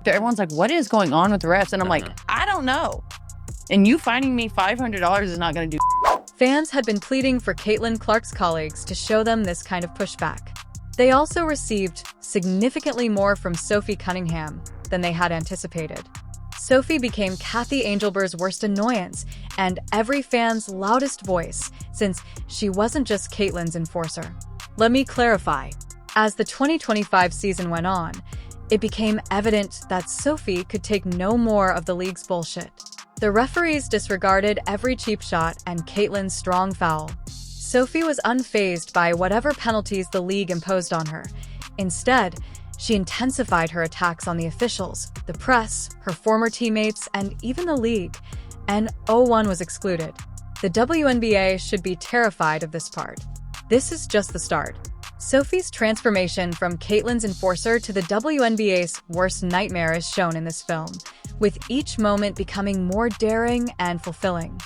Everyone's like, what is going on with the refs? And I'm like, I don't know. And you finding me $500 is not going to do. Fans had been pleading for Caitlin Clark's colleagues to show them this kind of pushback. They also received significantly more from Sophie Cunningham than they had anticipated. Sophie became Kathy Angelbert's worst annoyance and every fan's loudest voice, since she wasn't just Caitlin's enforcer. Let me clarify. As the 2025 season went on, it became evident that Sophie could take no more of the league's bullshit. The referees disregarded every cheap shot and Caitlin's strong foul. Sophie was unfazed by whatever penalties the league imposed on her. Instead, she intensified her attacks on the officials, the press, her former teammates, and even the league. And one was excluded. The WNBA should be terrified of this part. This is just the start. Sophie's transformation from Caitlin's enforcer to the WNBA's worst nightmare is shown in this film, with each moment becoming more daring and fulfilling.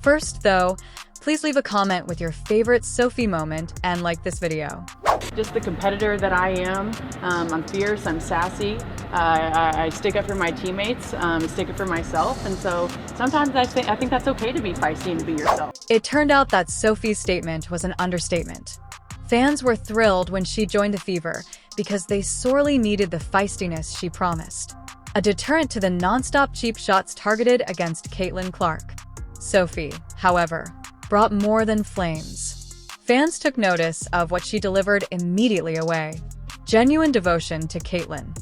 First, though, please leave a comment with your favorite Sophie moment and like this video. Just the competitor that I am. I'm fierce, I'm sassy. I stick up for my teammates, stick up for myself. And so sometimes I think that's okay to be feisty and to be yourself. It turned out that Sophie's statement was an understatement. Fans were thrilled when she joined the Fever because they sorely needed the feistiness she promised. A deterrent to the non-stop cheap shots targeted against Caitlin Clark. Sophie, however, brought more than flames. Fans took notice of what she delivered immediately away. Genuine devotion to Caitlin.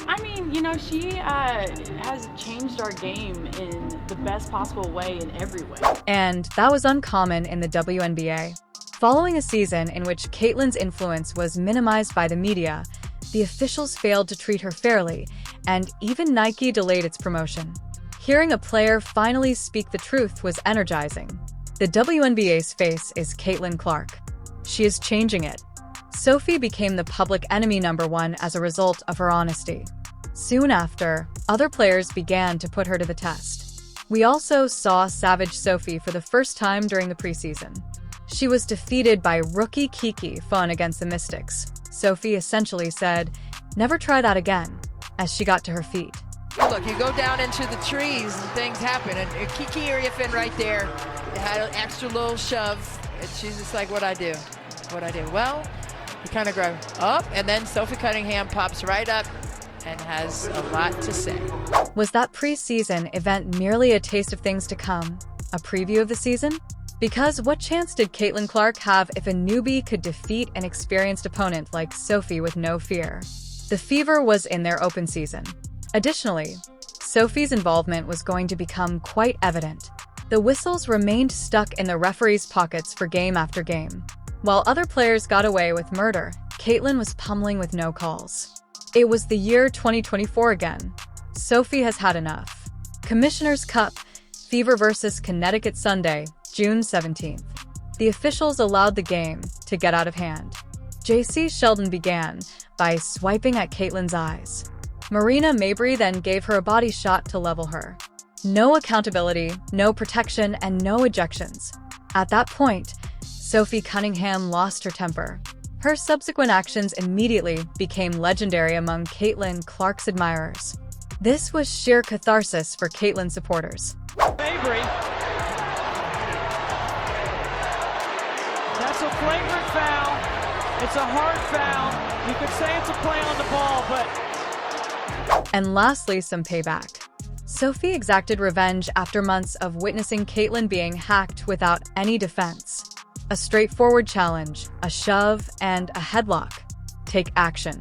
I mean, you know, she has changed our game in the best possible way in every way. And that was uncommon in the WNBA. Following a season in which Caitlin's influence was minimized by the media, the officials failed to treat her fairly, and even Nike delayed its promotion. Hearing a player finally speak the truth was energizing. The WNBA's face is Caitlin Clark. She is changing it. Sophie became the public enemy #1 as a result of her honesty. Soon after, other players began to put her to the test. We also saw Savage Sophie for the first time during the preseason. She was defeated by rookie Kiki Fun against the Mystics. Sophie essentially said, "Never try that again," as she got to her feet. Look, you go down into the trees and things happen. And Kiki Iriafin right there had an extra little shove. And she's just like, what I do? Well, you kind of grow up, and then Sophie Cunningham pops right up and has a lot to say. Was that preseason event merely a taste of things to come? A preview of the season? Because what chance did Caitlin Clark have if a newbie could defeat an experienced opponent like Sophie with no fear? The Fever was in their open season. Additionally, Sophie's involvement was going to become quite evident. The whistles remained stuck in the referees' pockets for game after game. While other players got away with murder, Caitlin was pummeling with no calls. It was the year 2024 again. Sophie has had enough. Commissioner's Cup, Fever vs. Connecticut Sunday, June 17th. The officials allowed the game to get out of hand. J.C. Sheldon began by swiping at Caitlin's eyes. Marina Mabrey then gave her a body shot to level her. No accountability, no protection, and no ejections. At that point, Sophie Cunningham lost her temper. Her subsequent actions immediately became legendary among Caitlin Clark's admirers. This was sheer catharsis for Caitlin supporters. Mabrey. That's a flagrant foul. It's a hard foul. You could say it's a play on the ball, but... And lastly, some payback. Sophie exacted revenge after months of witnessing Caitlin being hacked without any defense. A straightforward challenge, a shove, and a headlock. Take action.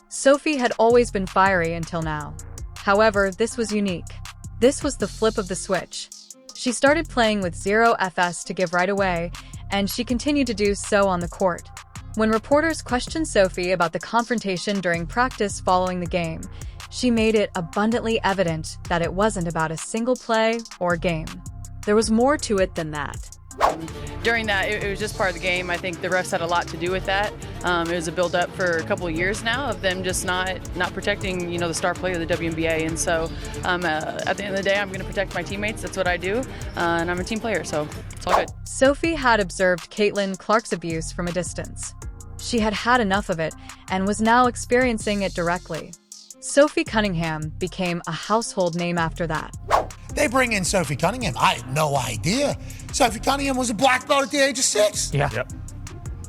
Sophie had always been fiery until now. However, this was unique. This was the flip of the switch. She started playing with zero FS to give right away, and she continued to do so on the court. When reporters questioned Sophie about the confrontation during practice following the game, she made it abundantly evident that it wasn't about a single play or game. There was more to it than that. During that, it was just part of the game. I think the refs had a lot to do with that. It was a build-up for a couple of years now of them just not protecting, the star player of the WNBA. And so, at the end of the day, I'm going to protect my teammates. That's what I do, and I'm a team player, so it's all good. Sophie had observed Caitlin Clark's abuse from a distance. She had had enough of it and was now experiencing it directly. Sophie Cunningham became a household name after that. They bring in Sophie Cunningham. I had no idea. Sophie Cunningham was a black belt at the age of 6. Yeah. Yep.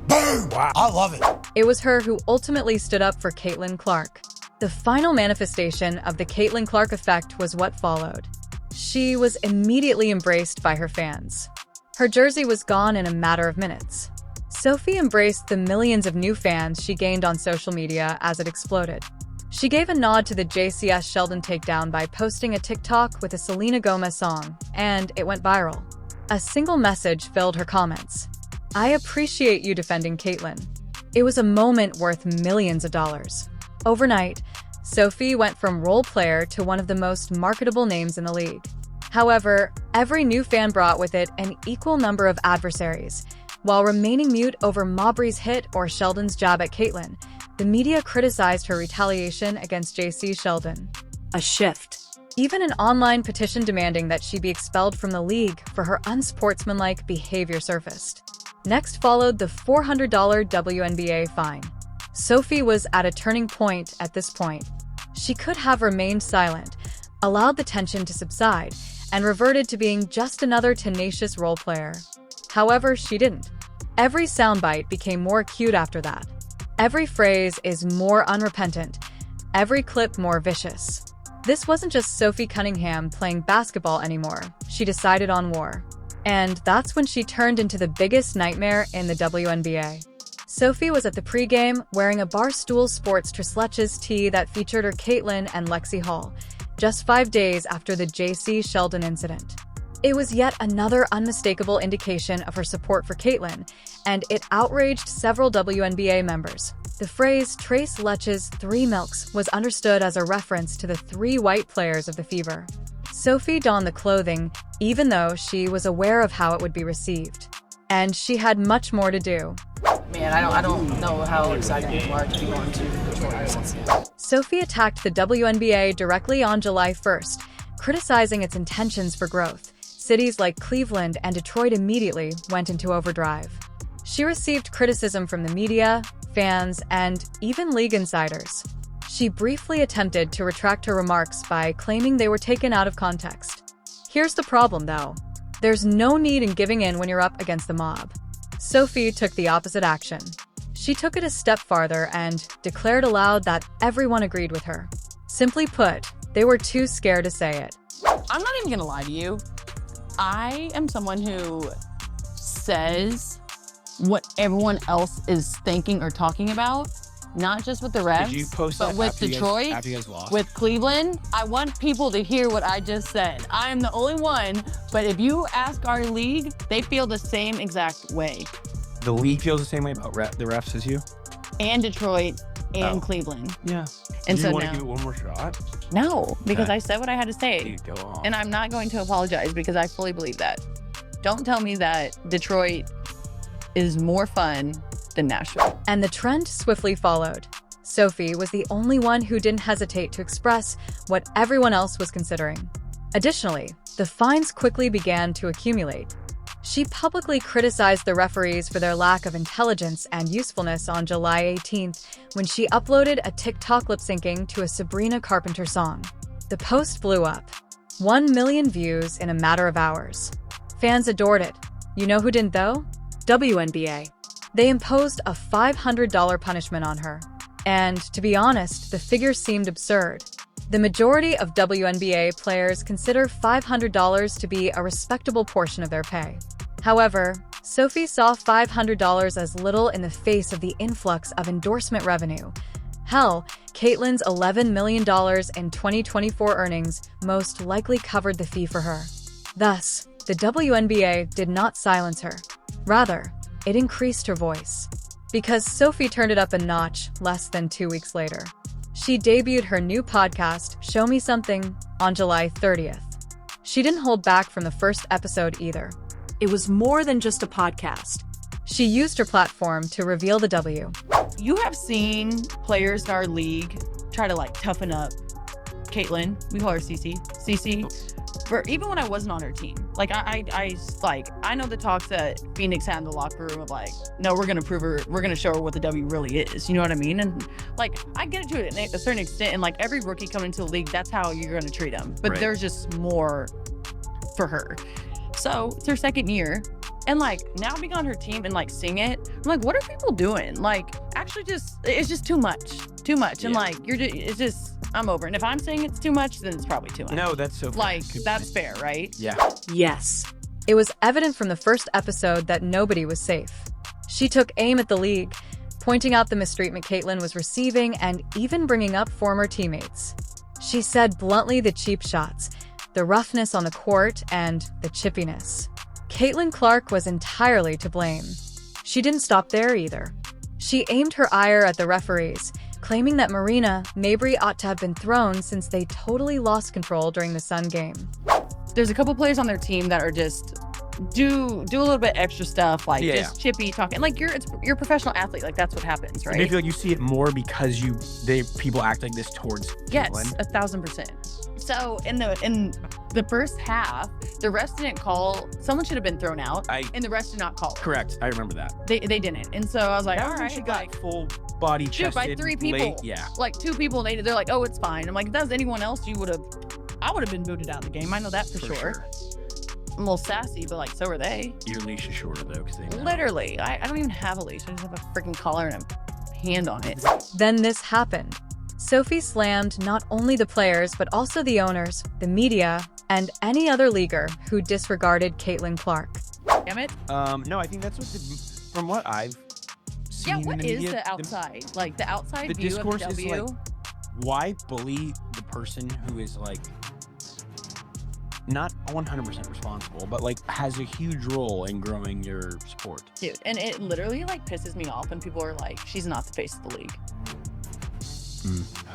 Boom! Wow. I love it. It was her who ultimately stood up for Caitlin Clark. The final manifestation of the Caitlin Clark effect was what followed. She was immediately embraced by her fans. Her jersey was gone in a matter of minutes. Sophie embraced the millions of new fans she gained on social media as it exploded. She gave a nod to the JCS Sheldon takedown by posting a TikTok with a Selena Gomez song, and it went viral. A single message filled her comments. "I appreciate you defending Caitlin." It was a moment worth millions of dollars. Overnight, Sophie went from role player to one of the most marketable names in the league. However, every new fan brought with it an equal number of adversaries. While remaining mute over Maubrey's hit or Sheldon's jab at Caitlin, the media criticized her retaliation against JC Sheldon. A shift. Even an online petition demanding that she be expelled from the league for her unsportsmanlike behavior surfaced. Next followed the $400 WNBA fine. Sophie was at a turning point at this point. She could have remained silent, allowed the tension to subside, and reverted to being just another tenacious role player. However, she didn't. Every soundbite became more acute after that. Every phrase is more unrepentant, every clip more vicious. This wasn't just Sophie Cunningham playing basketball anymore. She decided on war. And that's when she turned into the biggest nightmare in the WNBA. Sophie was at the pregame wearing a Barstool Sports Tresletches tee that featured her Caitlin and Lexi Hall, just 5 days after the JC Sheldon incident. It was yet another unmistakable indication of her support for Caitlin, and it outraged several WNBA members. The phrase "Trace Letch's 3 milks" was understood as a reference to the 3 white players of the Fever. Sophie donned the clothing, even though she was aware of how it would be received. And she had much more to do. Man, I don't know how excited people are to be going to Detroit. Sophie attacked the WNBA directly on July 1st, criticizing its intentions for growth. Cities like Cleveland and Detroit immediately went into overdrive. She received criticism from the media, fans, and even league insiders. She briefly attempted to retract her remarks by claiming they were taken out of context. Here's the problem, though. There's no need in giving in when you're up against the mob. Sophie took the opposite action. She took it a step farther and declared aloud that everyone agreed with her. Simply put, they were too scared to say it. I'm not even gonna lie to you. I am someone who says what everyone else is thinking or talking about, not just with the refs, Did you post but that with after Detroit, you guys lost? with Cleveland. I want people to hear what I just said. I am the only one, but if you ask our league, they feel the same exact way. The league feels the same way about the refs as you? And Detroit and Cleveland. Yeah. And Do so you want to now, give it one more shot? no, because Okay. I said what I had to say. Dude, go on. And I'm not going to apologize because I fully believe that. Don't tell me that Detroit is more fun than Nashville. And the trend swiftly followed. Sophie was the only one who didn't hesitate to express what everyone else was considering. Additionally, the fines quickly began to accumulate. She publicly criticized the referees for their lack of intelligence and usefulness on July 18th when she uploaded a TikTok lip-syncing to a Sabrina Carpenter song. The post blew up. 1 million views in a matter of hours. Fans adored it. You know who didn't though? WNBA. They imposed a $500 punishment on her. And, to be honest, the figure seemed absurd. The majority of WNBA players consider $500 to be a respectable portion of their pay. However, Sophie saw $500 as little in the face of the influx of endorsement revenue. Hell, Caitlin's $11 million in 2024 earnings most likely covered the fee for her. Thus, the WNBA did not silence her. Rather, it increased her voice. Because Sophie turned it up a notch less than 2 weeks later. She debuted her new podcast, Show Me Something, on July 30th. She didn't hold back from the first episode either. It was more than just a podcast. She used her platform to reveal the W. You have seen players in our league try to toughen up Caitlin. We call her Cece. Cece. for even when I wasn't on her team. Like I know the talks that Phoenix had in the locker room of like, no, we're gonna prove her, we're gonna show her what the W really is. You know what I mean? And like I get it to a certain extent, and like every rookie coming into the league, that's how you're gonna treat them. But there's just more for her. So it's her second year. And like now being on her team and like seeing it, I'm like, what are people doing? Like actually it's just too much. And like it's just, I'm over it. And if I'm saying it's too much, then it's probably too much. No, that's so fair. Like that's fair, right? Yeah. Yes. It was evident from the first episode that nobody was safe. She took aim at the league, pointing out the mistreatment Caitlyn was receiving and even bringing up former teammates. She said bluntly the cheap shots, the roughness on the court, and the chippiness. Caitlin Clark was entirely to blame. She didn't stop there either. She aimed her ire at the referees, claiming that Marina Mabrey ought to have been thrown since they totally lost control during the Sun game. There's a couple players on their team that are just do a little bit extra stuff, like just chippy talking. Like you're a professional athlete, like that's what happens, right? And I feel like you see it more because people act like this towards yes, Caitlyn. 1000%. So in the first half, the refs didn't call. Someone should have been thrown out, and the refs did not call. Correct, I remember that. They didn't, and so I was like, all right, she got full body chested by 3 people. Late, like 2 people. They're like, oh, it's fine. I'm like, if that was anyone else, I would have been booted out of the game. I know that for sure. I'm a little sassy, but like, so are they. Your leash is shorter though, because they know. Literally, I don't even have a leash. I just have a freaking collar and a hand on it. Then this happened. Sophie slammed not only the players, but also the owners, the media, and any other leaguer who disregarded Caitlin Clark. Damn it. No, I think that's from what I've seen. Yeah, what in the is media, the outside? Like the outside view of discourse the W? is like, why bully the person who is like not 100% responsible, but like has a huge role in growing your sport? Dude, and it literally like pisses me off when people are like, she's not the face of the league.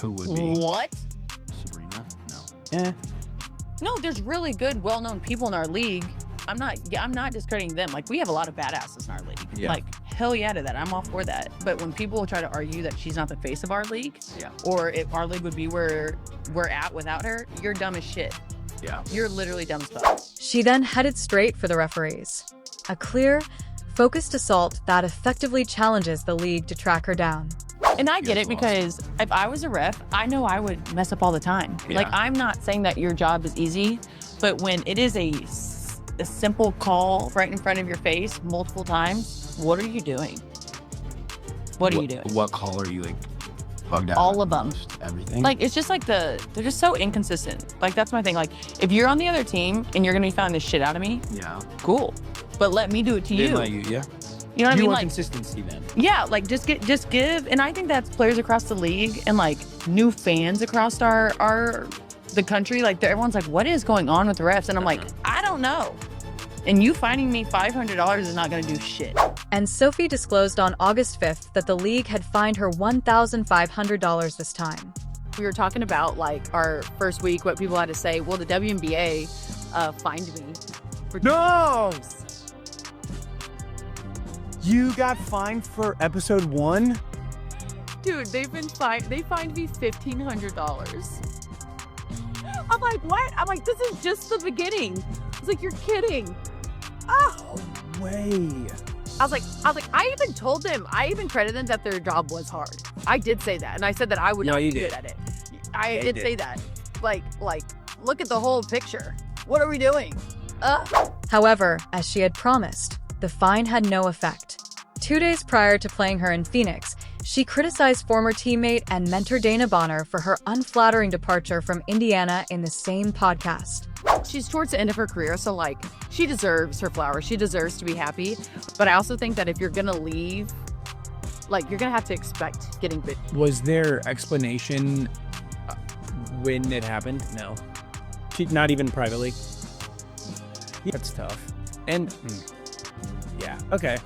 Who would be? What? Sabrina? No. No, there's really good, well-known people in our league. I'm not discrediting them. Like we have a lot of badasses in our league. Yeah. Like hell yeah to that. I'm all for that. But when people try to argue that she's not the face of our league, or if our league would be where we're at without her, you're dumb as shit. Yeah. You're literally dumb as fuck. She then headed straight for the referees. A clear, focused assault that effectively challenges the league to track her down. And I get it because if I was a ref, I know I would mess up all the time. Yeah. Like I'm not saying that your job is easy, but when it is a simple call right in front of your face multiple times, what are you doing? What are you doing? What call are you like bugged out? All of them. Everything. Like it's just like they're just so inconsistent. Like that's my thing. Like if you're on the other team and you're gonna be fouling the shit out of me, cool. But let me do it to you. Let you, You know what I mean? want Like consistency then. Yeah, like just give, and I think that's players across the league and like new fans across the country. Like everyone's like, what is going on with the refs? And I'm like, I don't know. And you finding me $500 is not gonna do shit. And Sophie disclosed on August 5th that the league had fined her $1,500 this time. We were talking about like our first week, what people had to say. Well, the WNBA fined me for No! You got fined for episode 1? Dude, they fined me $1,500. I'm like, what? I'm like, this is just the beginning. It's like, you're kidding. Oh, way. I was like, I even told them, I even credited them that their job was hard. I did say that, and I said that I would not be good at it. I did say that. Like, look at the whole picture. What are we doing? However, as she had promised, the fine had no effect. 2 days prior to playing her in Phoenix, she criticized former teammate and mentor Dana Bonner for her unflattering departure from Indiana in the same podcast. She's towards the end of her career, so like, she deserves her flowers. She deserves to be happy. But I also think that if you're gonna leave, like, you're gonna have to expect getting bit. Was there explanation when it happened? No. Not even privately? That's tough. And, yeah, okay.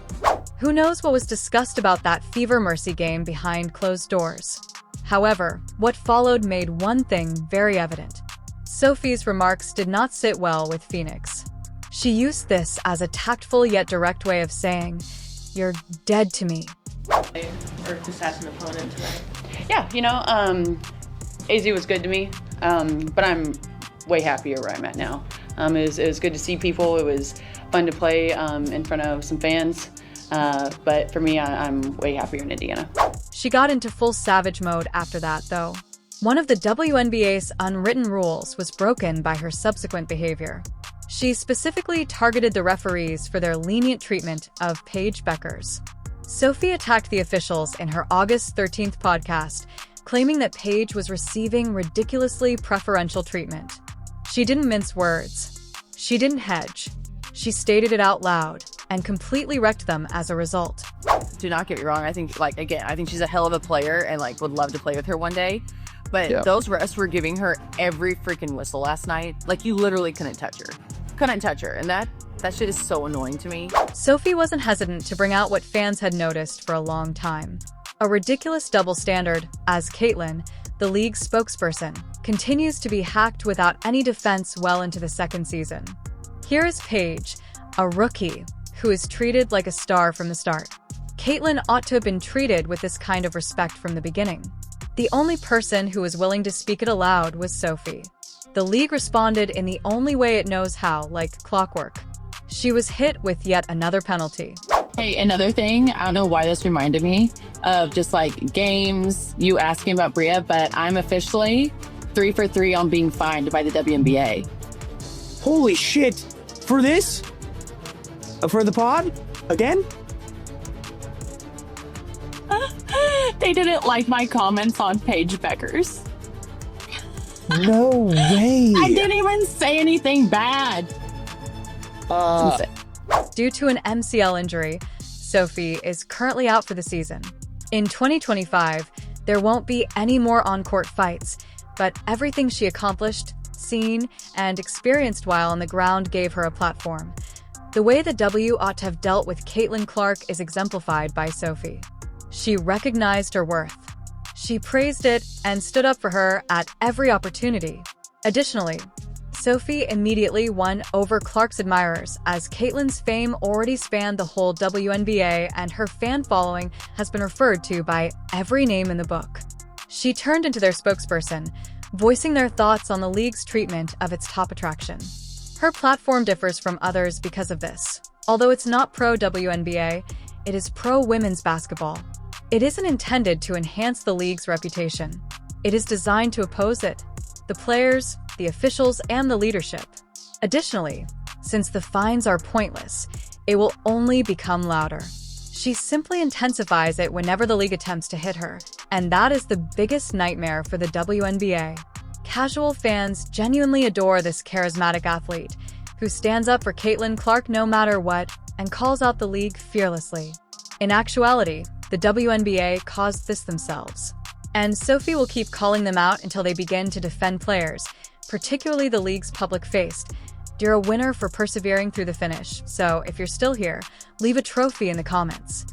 Who knows what was discussed about that Fever Mercy game behind closed doors? However, what followed made one thing very evident. Sophie's remarks did not sit well with Phoenix. She used this as a tactful yet direct way of saying, "You're dead to me." Or just as an opponent tonight. Yeah, you know, AZ was good to me, but I'm way happier where I'm at now. It was good to see people. It was fun to play in front of some fans. But for me, I'm way happier in Indiana. She got into full savage mode after that, though. One of the WNBA's unwritten rules was broken by her subsequent behavior. She specifically targeted the referees for their lenient treatment of Paige Bueckers. Sophie attacked the officials in her August 13th podcast, claiming that Paige was receiving ridiculously preferential treatment. She didn't mince words. She didn't hedge. She stated it out loud and completely wrecked them as a result. Do not get me wrong. I think, I think she's a hell of a player and, would love to play with her one day. But those refs were giving her every freaking whistle last night. You literally couldn't touch her. And that shit is so annoying to me. Sophie wasn't hesitant to bring out what fans had noticed for a long time. A ridiculous double standard, as Caitlin, the league's spokesperson, continues to be hacked without any defense well into the second season. Here is Paige, a rookie, who is treated like a star from the start. Caitlin ought to have been treated with this kind of respect from the beginning. The only person who was willing to speak it aloud was Sophie. The league responded in the only way it knows how, like clockwork. She was hit with yet another penalty. Hey, another thing, I don't know why this reminded me of just games, you asking about Bria, but I'm officially 3 for 3 on being fined by the WNBA. Holy shit. For this? For the pod? Again? They didn't like my comments on Paige Bueckers. No way. I didn't even say anything bad. Due to an MCL injury, Sophie is currently out for the season. In 2025, there won't be any more on-court fights, but everything she accomplished, seen, and experienced while on the ground gave her a platform. The way the W ought to have dealt with Caitlin Clark is exemplified by Sophie. She recognized her worth. She praised it and stood up for her at every opportunity. Additionally, Sophie immediately won over Clark's admirers, as Caitlin's fame already spanned the whole WNBA and her fan following has been referred to by every name in the book. She turned into their spokesperson, voicing their thoughts on the league's treatment of its top attraction. Her platform differs from others because of this. Although it's not pro-WNBA, it is pro-women's basketball. It isn't intended to enhance the league's reputation. It is designed to oppose it, the players, the officials, and the leadership. Additionally, since the fines are pointless, it will only become louder. She simply intensifies it whenever the league attempts to hit her, and that is the biggest nightmare for the WNBA. Casual fans genuinely adore this charismatic athlete, who stands up for Caitlin Clark no matter what and calls out the league fearlessly. In actuality, the WNBA caused this themselves. And Sophie will keep calling them out until they begin to defend players, particularly the league's public face. You're a winner for persevering through the finish, so if you're still here, leave a trophy in the comments.